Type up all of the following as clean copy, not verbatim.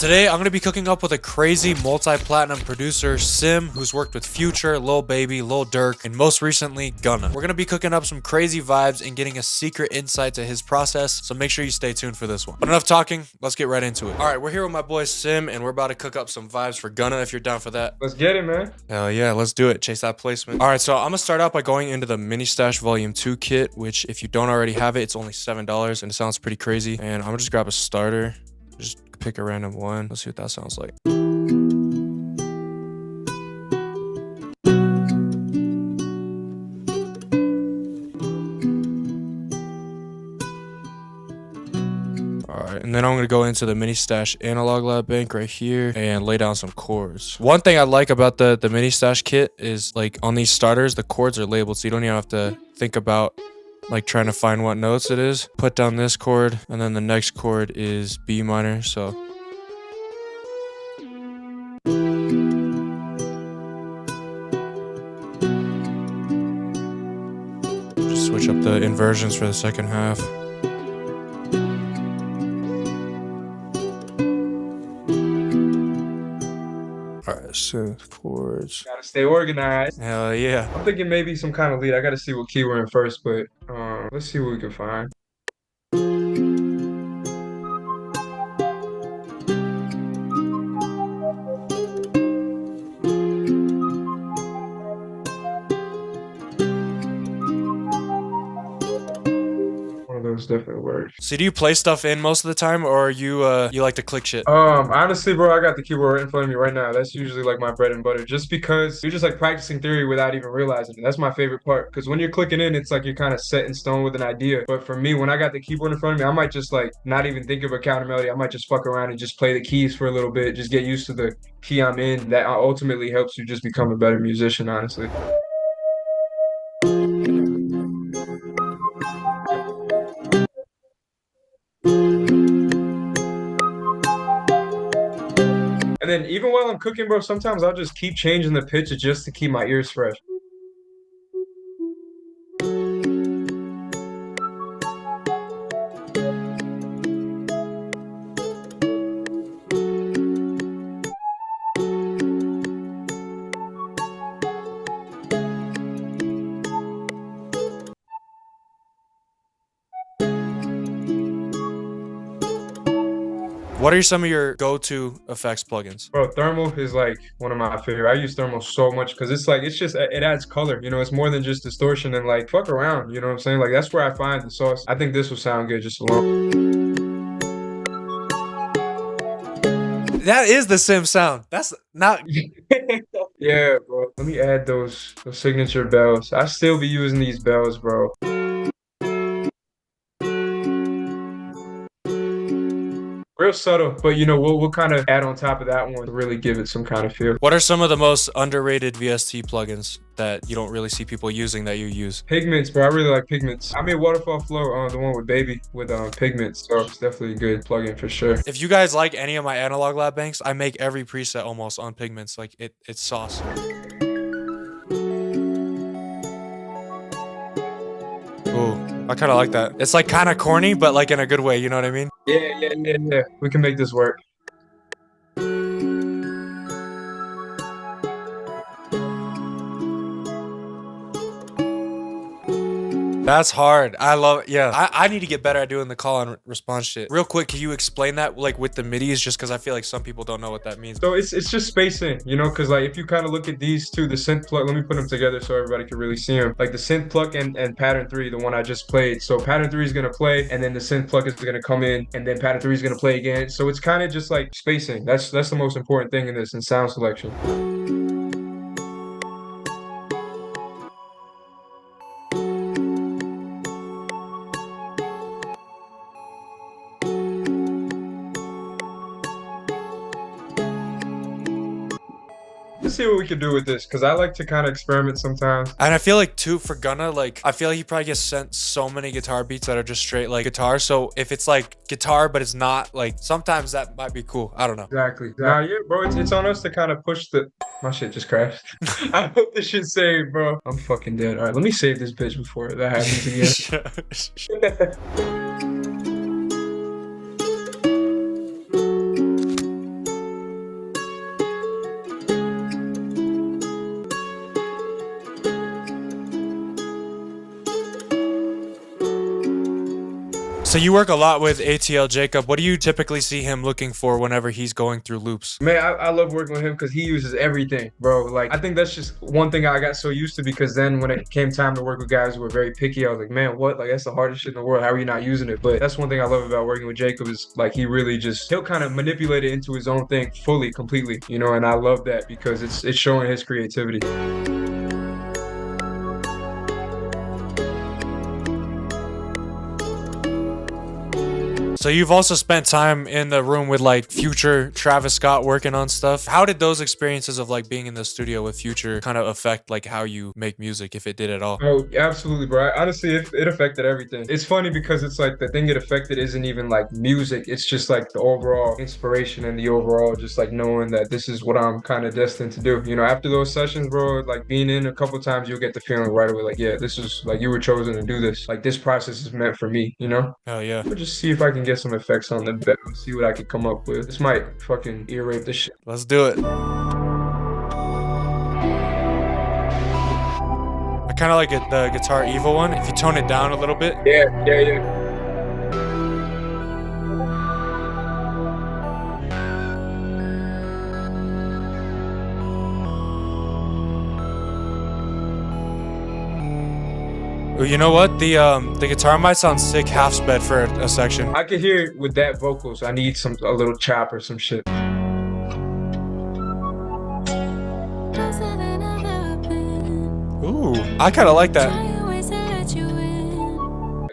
Today, I'm going to be cooking up with a crazy multi-platinum producer, Sim, who's worked with Future, Lil Baby, Lil Durk, and most recently, Gunna. We're going to be cooking up some crazy vibes and getting a secret insight to his process, so make sure you stay tuned for this one. But enough talking, let's get right into it. Alright, we're here with my boy Sim, and we're about to cook up some vibes for Gunna if you're down for that. Let's get it, man. Hell yeah, let's do it. Chase that placement. Alright, so I'm going to start out by going into the Mini Stash Volume 2 kit, which if you don't already have it, it's only $7, and it sounds pretty crazy. And I'm going to just grab a starter. Just pick a random one. Let's see what that sounds like. Alright, and then I'm going to go into the Mini Stash Analog Lab Bank right here and lay down some chords. One thing I like about the Mini Stash kit is, like, on these starters, the chords are labeled, so you don't even have to think about like trying to find what notes it is. Put down this chord, and then the next chord is B minor, so just switch up the inversions for the second half. Alright, synth chords. Gotta stay organized. Hell yeah. I'm thinking maybe some kind of lead. I gotta see what key we're in first, but let's see what we can find. Those definitely work. So do you play stuff in most of the time, or you like to click shit? Honestly, bro, I got the keyboard right in front of me right now. That's usually like my bread and butter, just because you're just like practicing theory without even realizing it. That's my favorite part, because when you're clicking in, it's like you're kind of set in stone with an idea. But for me, when I got the keyboard in front of me, I might just like not even think of a counter melody. I might just fuck around and just play the keys for a little bit, just get used to the key I'm in. That ultimately helps you just become a better musician, honestly. And then even while I'm cooking, bro, sometimes I'll just keep changing the pitch just to keep my ears fresh. What are some of your go-to effects plugins? Bro, thermal is like one of my favorite. I use thermal so much because it adds color, you know, it's more than just distortion and like fuck around, you know what I'm saying? Like that's where I find the sauce. I think this will sound good just alone. That is the Sim sound. That's not... Yeah, bro. Let me add those signature bells. I still be using these bells, bro. Real subtle, but you know, we'll kind of add on top of that one to really give it some kind of feel. What are some of the most underrated VST plugins that you don't really see people using that you use? Pigments, bro. I really like Pigments. I made Waterfall Flow, the one with Baby with Pigments, so it's definitely a good plugin for sure. If you guys like any of my Analog Lab banks, I make every preset almost on Pigments. Like it's sauce. Ooh, I kind of like that. It's like kind of corny, but like in a good way, you know what I mean? Yeah. We can make this work. That's hard. I love it. Yeah. I need to get better at doing the call and response shit. Real quick, can you explain that like with the MIDIs, just because I feel like some people don't know what that means? So it's just spacing, you know, because like if you kind of look at these two, the synth pluck, let me put them together so everybody can really see them. Like the synth pluck and pattern 3, the one I just played. So pattern 3 is going to play, and then the synth pluck is going to come in, and then pattern 3 is going to play again. So it's kind of just like spacing. That's the most important thing in this, in sound selection. Let's see what we can do with this, because I like to kind of experiment sometimes. And I feel like too for Gunna, like I feel like he probably gets sent so many guitar beats that are just straight like guitar. So if it's like guitar but it's not, like sometimes that might be cool. I don't know. Exactly. Nah, yeah, bro, it's on us to kind of push the... My shit just crashed. I hope this shit saved, bro. I'm fucking dead. All right, let me save this bitch before that happens again. So you work a lot with ATL Jacob. What do you typically see him looking for whenever he's going through loops? Man, I love working with him because he uses everything, bro. Like, I think that's just one thing I got so used to because then when it came time to work with guys who were very picky, I was like, man, what? Like, that's the hardest shit in the world. How are you not using it? But that's one thing I love about working with Jacob is like he really just he'll kind of manipulate it into his own thing fully, completely, you know. And I love that because it's showing his creativity. So you've also spent time in the room with like Future, Travis Scott working on stuff. How did those experiences of like being in the studio with Future kind of affect like how you make music, if it did at all? Oh, absolutely, bro. Honestly, it affected everything. It's funny because it's like the thing it affected isn't even like music. It's just like the overall inspiration and the overall just like knowing that this is what I'm kind of destined to do. You know, after those sessions, bro, like being in a couple times, you'll get the feeling right away, like, yeah, this is like you were chosen to do this. Like this process is meant for me, you know? Hell yeah. I'll just see if I can get some effects on the bed. See what I can come up with. This might fucking ear rape this shit. Let's do it. I kind of like it, the Guitar Evil one. If you tone it down a little bit. Yeah. Ooh, you know what? The guitar might sound sick half sped for a section. I could hear it with that vocals. I need a little chop or some shit. Ooh, I kind of like that.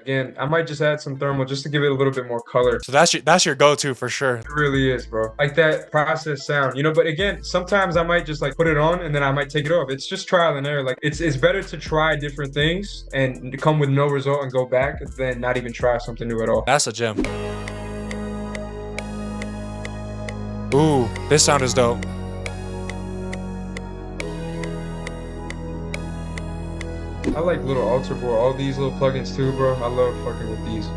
Again, I might just add some thermal just to give it a little bit more color. So that's your go-to for sure. It really is, bro. Like that process sound, you know, but again, sometimes I might just like put it on and then I might take it off. It's just trial and error. Like it's better to try different things and come with no result and go back than not even try something new at all. That's a gem. Ooh, this sound is dope. I like little altar board, all these little plugins too, bro. I love fucking with these.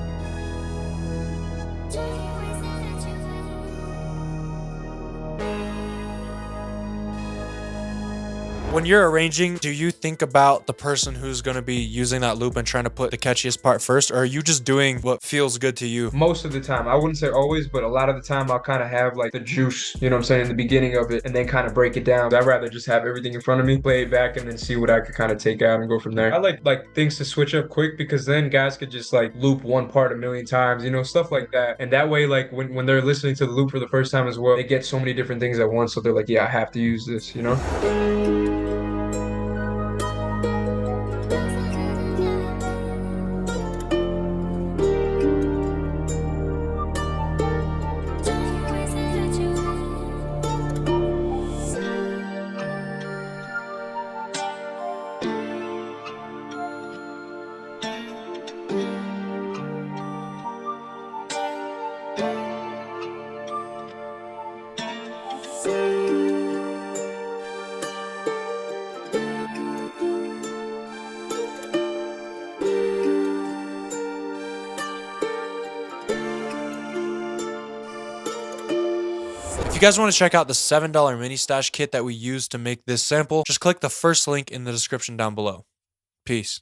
When you're arranging, do you think about the person who's going to be using that loop and trying to put the catchiest part first, or are you just doing what feels good to you? Most of the time, I wouldn't say always, but a lot of the time I'll kind of have like the juice, you know what I'm saying, in the beginning of it and then kind of break it down. I'd rather just have everything in front of me, play it back and then see what I could kind of take out and go from there. I like things to switch up quick because then guys could just like loop one part a million times, you know, stuff like that. And that way, like when they're listening to the loop for the first time as well, they get so many different things at once. So they're like, yeah, I have to use this, you know? If you guys want to check out the $7 mini stash kit that we used to make this sample, just click the first link in the description down below. Peace.